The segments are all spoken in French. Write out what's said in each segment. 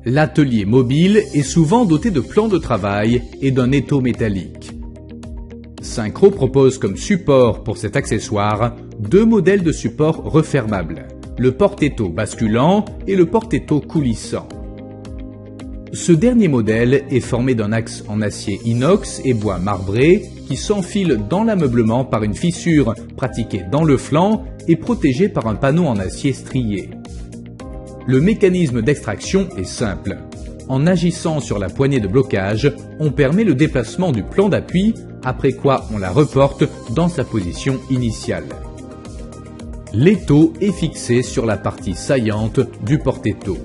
L'atelier mobile est souvent doté de plans de travail et d'un étau métallique. Syncro propose comme support pour cet accessoire deux modèles de support refermables, le porte-étau basculant et le porte-étau coulissant. Ce dernier modèle est formé d'un axe en acier inox et bois marbré qui s'enfile dans l'ameublement par une fissure pratiquée dans le flanc et protégée par un panneau en acier strié. Le mécanisme d'extraction est simple. En agissant sur la poignée de blocage, on permet le déplacement du plan d'appui, après quoi on la reporte dans sa position initiale. L'étau est fixé sur la partie saillante du porte-étau.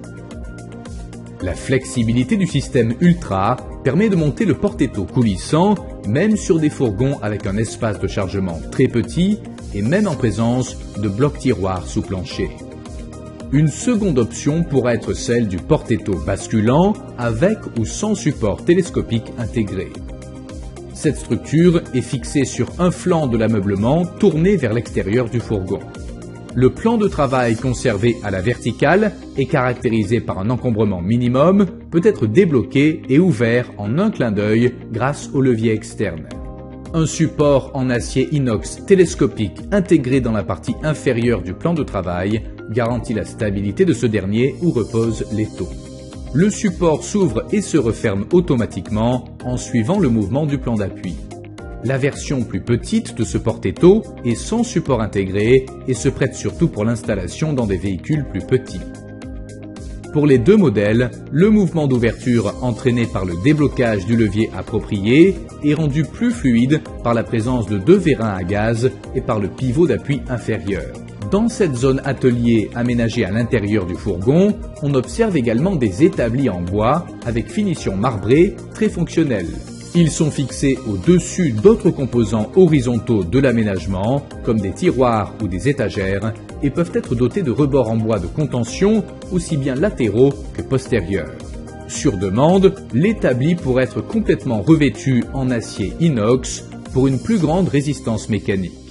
La flexibilité du système Ultra permet de monter le porte-étau coulissant, même sur des fourgons avec un espace de chargement très petit et même en présence de blocs-tiroirs sous plancher. Une seconde option pourrait être celle du porte-étau basculant avec ou sans support télescopique intégré. Cette structure est fixée sur un flanc de l'ameublement tourné vers l'extérieur du fourgon. Le plan de travail conservé à la verticale est caractérisé par un encombrement minimum, peut être débloqué et ouvert en un clin d'œil grâce au levier externe. Un support en acier inox télescopique intégré dans la partie inférieure du plan de travail garantit la stabilité de ce dernier où repose l'étau. Le support s'ouvre et se referme automatiquement en suivant le mouvement du plan d'appui. La version plus petite de ce porte-étau est sans support intégré et se prête surtout pour l'installation dans des véhicules plus petits. Pour les deux modèles, le mouvement d'ouverture entraîné par le déblocage du levier approprié est rendu plus fluide par la présence de deux vérins à gaz et par le pivot d'appui inférieur. Dans cette zone atelier aménagée à l'intérieur du fourgon, on observe également des établis en bois avec finition marbrée très fonctionnelle. Ils sont fixés au-dessus d'autres composants horizontaux de l'aménagement, comme des tiroirs ou des étagères, et peuvent être dotés de rebords en bois de contention, aussi bien latéraux que postérieurs. Sur demande, l'établi pourrait être complètement revêtu en acier inox pour une plus grande résistance mécanique.